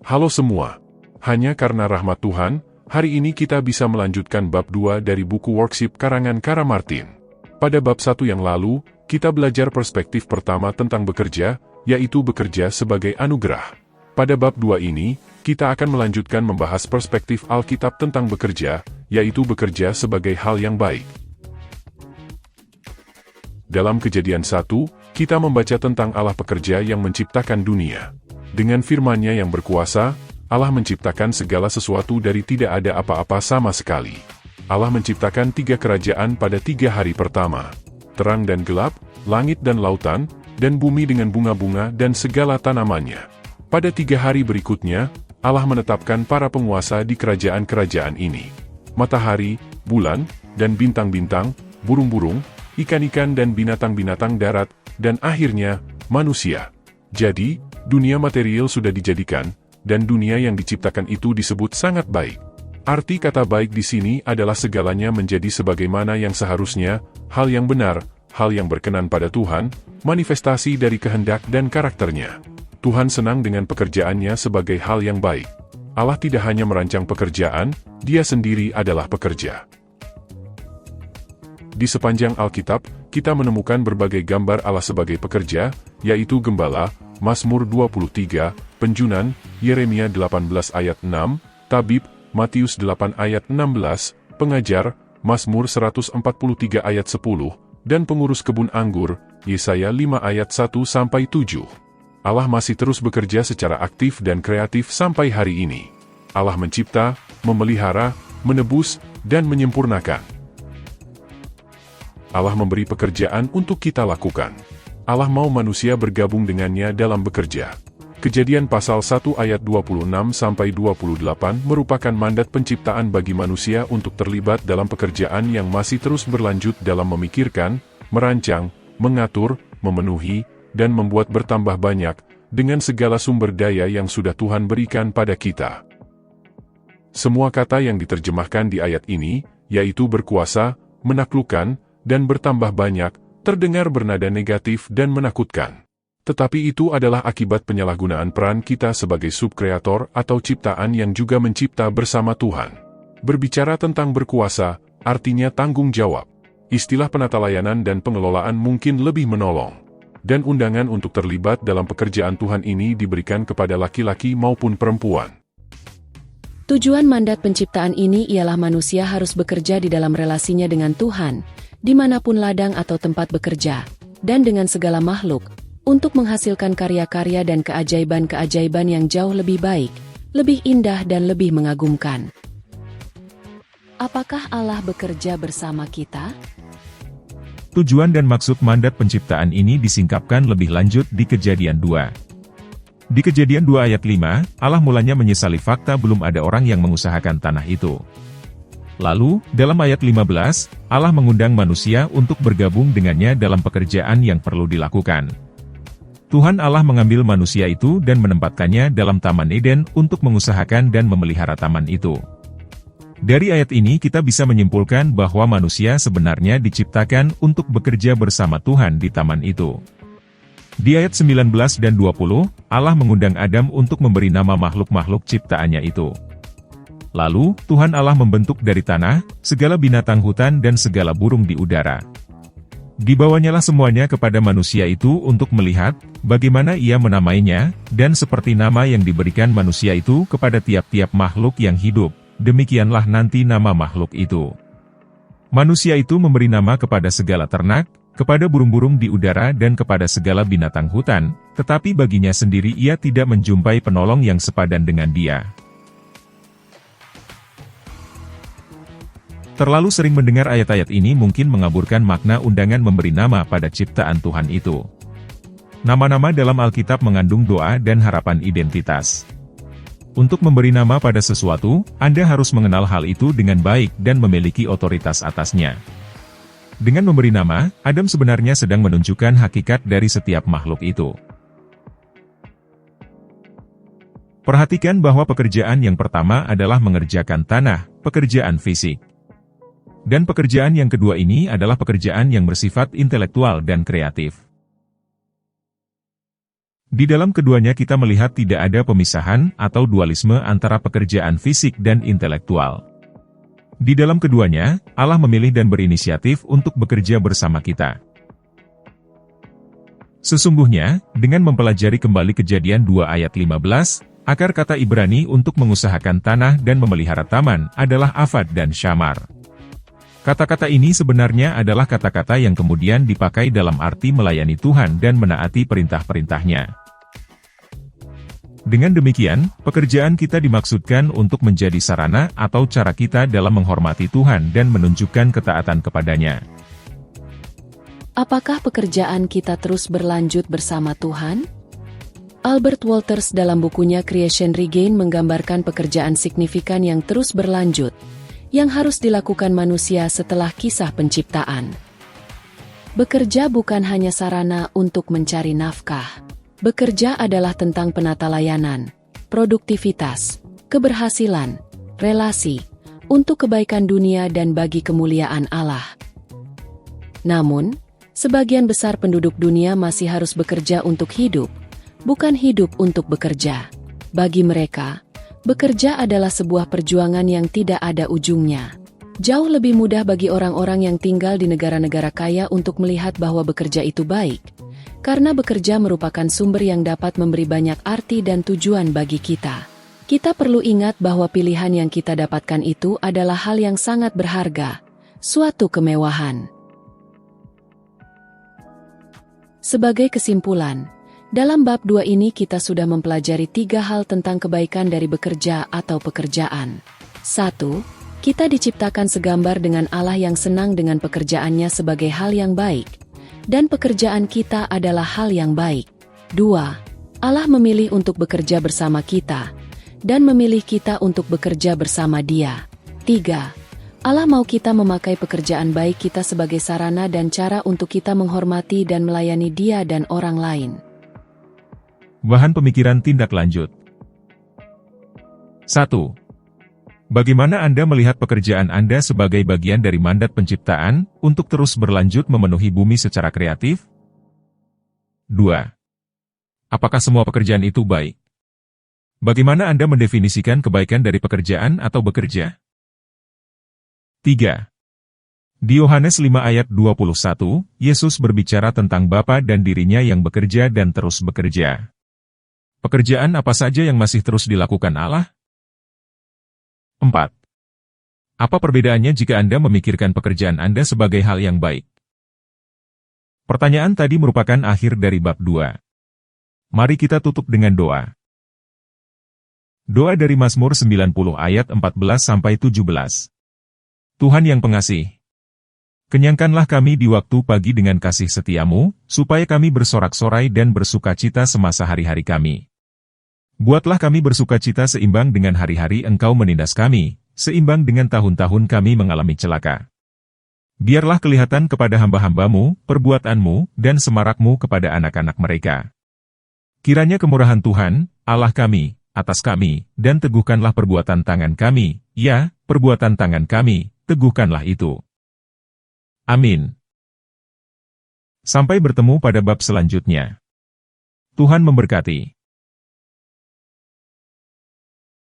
Halo semua. Hanya karena rahmat Tuhan, hari ini kita bisa melanjutkan bab 2 dari buku worksheet karangan Kara Martin. Pada bab 1 yang lalu, kita belajar perspektif pertama tentang bekerja, yaitu bekerja sebagai anugerah. Pada bab 2 ini, kita akan melanjutkan membahas perspektif Alkitab tentang bekerja, yaitu bekerja sebagai hal yang baik. Dalam Kejadian 1, kita membaca tentang Allah pekerja yang menciptakan dunia. Dengan firman-Nya yang berkuasa, Allah menciptakan segala sesuatu dari tidak ada apa-apa sama sekali. Allah menciptakan 3 kerajaan pada 3 hari pertama. Terang dan gelap, langit dan lautan, dan bumi dengan bunga-bunga dan segala tanamannya. Pada 3 hari berikutnya, Allah menetapkan para penguasa di kerajaan-kerajaan ini. Matahari, bulan, dan bintang-bintang, burung-burung, ikan-ikan dan binatang-binatang darat, dan akhirnya, manusia. Jadi, dunia material sudah dijadikan, dan dunia yang diciptakan itu disebut sangat baik. Arti kata baik di sini adalah segalanya menjadi sebagaimana yang seharusnya, hal yang benar, hal yang berkenan pada Tuhan, manifestasi dari kehendak dan karakternya. Tuhan senang dengan pekerjaannya sebagai hal yang baik. Allah tidak hanya merancang pekerjaan, Dia sendiri adalah pekerja. Di sepanjang Alkitab, kita menemukan berbagai gambar Allah sebagai pekerja, yaitu gembala, Mazmur 23, Penjunan, Yeremia 18 ayat 6, Tabib, Matius 8 ayat 16, Pengajar, Mazmur 143 ayat 10, dan pengurus kebun anggur, Yesaya 5 ayat 1-7. Allah masih terus bekerja secara aktif dan kreatif sampai hari ini. Allah mencipta, memelihara, menebus, dan menyempurnakan. Allah memberi pekerjaan untuk kita lakukan. Allah mau manusia bergabung dengannya dalam bekerja. Kejadian pasal 1 ayat 26-28 merupakan mandat penciptaan bagi manusia untuk terlibat dalam pekerjaan yang masih terus berlanjut dalam memikirkan, merancang, mengatur, memenuhi, dan membuat bertambah banyak, dengan segala sumber daya yang sudah Tuhan berikan pada kita. Semua kata yang diterjemahkan di ayat ini, yaitu berkuasa, menaklukkan, dan bertambah banyak, terdengar bernada negatif dan menakutkan. Tetapi itu adalah akibat penyalahgunaan peran kita sebagai subkreator atau ciptaan yang juga mencipta bersama Tuhan. Berbicara tentang berkuasa, artinya tanggung jawab. Istilah penata layanan dan pengelolaan mungkin lebih menolong. Dan undangan untuk terlibat dalam pekerjaan Tuhan ini diberikan kepada laki-laki maupun perempuan. Tujuan mandat penciptaan ini ialah manusia harus bekerja di dalam relasinya dengan Tuhan, dimanapun ladang atau tempat bekerja, dan dengan segala makhluk, untuk menghasilkan karya-karya dan keajaiban-keajaiban yang jauh lebih baik, lebih indah dan lebih mengagumkan. Apakah Allah bekerja bersama kita? Tujuan dan maksud mandat penciptaan ini disingkapkan lebih lanjut di Kejadian 2. Di Kejadian 2 ayat 5, Allah mulanya menyesali fakta belum ada orang yang mengusahakan tanah itu. Lalu, dalam ayat 15, Allah mengundang manusia untuk bergabung dengannya dalam pekerjaan yang perlu dilakukan. Tuhan Allah mengambil manusia itu dan menempatkannya dalam Taman Eden untuk mengusahakan dan memelihara taman itu. Dari ayat ini kita bisa menyimpulkan bahwa manusia sebenarnya diciptakan untuk bekerja bersama Tuhan di taman itu. Di ayat 19 dan 20, Allah mengundang Adam untuk memberi nama makhluk-makhluk ciptaannya itu. Lalu, Tuhan Allah membentuk dari tanah, segala binatang hutan dan segala burung di udara. Dibawanyalah semuanya kepada manusia itu untuk melihat, bagaimana ia menamainya, dan seperti nama yang diberikan manusia itu kepada tiap-tiap makhluk yang hidup, demikianlah nanti nama makhluk itu. Manusia itu memberi nama kepada segala ternak, kepada burung-burung di udara dan kepada segala binatang hutan, tetapi baginya sendiri ia tidak menjumpai penolong yang sepadan dengan dia. Terlalu sering mendengar ayat-ayat ini mungkin mengaburkan makna undangan memberi nama pada ciptaan Tuhan itu. Nama-nama dalam Alkitab mengandung doa dan harapan identitas. Untuk memberi nama pada sesuatu, Anda harus mengenal hal itu dengan baik dan memiliki otoritas atasnya. Dengan memberi nama, Adam sebenarnya sedang menunjukkan hakikat dari setiap makhluk itu. Perhatikan bahwa pekerjaan yang pertama adalah mengerjakan tanah, pekerjaan fisik. Dan pekerjaan yang kedua ini adalah pekerjaan yang bersifat intelektual dan kreatif. Di dalam keduanya kita melihat tidak ada pemisahan atau dualisme antara pekerjaan fisik dan intelektual. Di dalam keduanya, Allah memilih dan berinisiatif untuk bekerja bersama kita. Sesungguhnya, dengan mempelajari kembali Kejadian 2 ayat 15, akar kata Ibrani untuk mengusahakan tanah dan memelihara taman adalah afad dan syamar. Kata-kata ini sebenarnya adalah kata-kata yang kemudian dipakai dalam arti melayani Tuhan dan menaati perintah-perintahnya. Dengan demikian, pekerjaan kita dimaksudkan untuk menjadi sarana atau cara kita dalam menghormati Tuhan dan menunjukkan ketaatan kepadanya. Apakah pekerjaan kita terus berlanjut bersama Tuhan? Albert Wolters dalam bukunya Creation Regained menggambarkan pekerjaan signifikan yang terus berlanjut, yang harus dilakukan manusia setelah kisah penciptaan. Bekerja bukan hanya sarana untuk mencari nafkah. Bekerja adalah tentang penata layanan, produktivitas, keberhasilan, relasi, untuk kebaikan dunia dan bagi kemuliaan Allah. Namun, sebagian besar penduduk dunia masih harus bekerja untuk hidup, bukan hidup untuk bekerja. Bagi mereka, bekerja adalah sebuah perjuangan yang tidak ada ujungnya. Jauh lebih mudah bagi orang-orang yang tinggal di negara-negara kaya untuk melihat bahwa bekerja itu baik, karena bekerja merupakan sumber yang dapat memberi banyak arti dan tujuan bagi kita. Kita perlu ingat bahwa pilihan yang kita dapatkan itu adalah hal yang sangat berharga, suatu kemewahan. Sebagai kesimpulan, dalam bab 2 ini kita sudah mempelajari 3 hal tentang kebaikan dari bekerja atau pekerjaan. 1. Kita diciptakan segambar dengan Allah yang senang dengan pekerjaannya sebagai hal yang baik, dan pekerjaan kita adalah hal yang baik. 2. Allah memilih untuk bekerja bersama kita, dan memilih kita untuk bekerja bersama Dia. 3. Allah mau kita memakai pekerjaan baik kita sebagai sarana dan cara untuk kita menghormati dan melayani Dia dan orang lain. Bahan pemikiran tindak lanjut. 1. Bagaimana Anda melihat pekerjaan Anda sebagai bagian dari mandat penciptaan untuk terus berlanjut memenuhi bumi secara kreatif? 2. Apakah semua pekerjaan itu baik? Bagaimana Anda mendefinisikan kebaikan dari pekerjaan atau bekerja? 3. Di Yohanes 5 ayat 21, Yesus berbicara tentang Bapa dan dirinya yang bekerja dan terus bekerja. Pekerjaan apa saja yang masih terus dilakukan Allah? 4. Apa perbedaannya jika Anda memikirkan pekerjaan Anda sebagai hal yang baik? Pertanyaan tadi merupakan akhir dari bab 2. Mari kita tutup dengan doa. Doa dari Mazmur 90 ayat 14-17. Tuhan yang pengasih, kenyangkanlah kami di waktu pagi dengan kasih setiamu, supaya kami bersorak-sorai dan bersukacita semasa hari-hari kami. Buatlah kami bersukacita seimbang dengan hari-hari Engkau menindas kami, seimbang dengan tahun-tahun kami mengalami celaka. Biarlah kelihatan kepada hamba-hambamu, perbuatanmu, dan semarakmu kepada anak-anak mereka. Kiranya kemurahan Tuhan, Allah kami, atas kami, dan teguhkanlah perbuatan tangan kami, ya, perbuatan tangan kami, teguhkanlah itu. Amin. Sampai bertemu pada bab selanjutnya. Tuhan memberkati.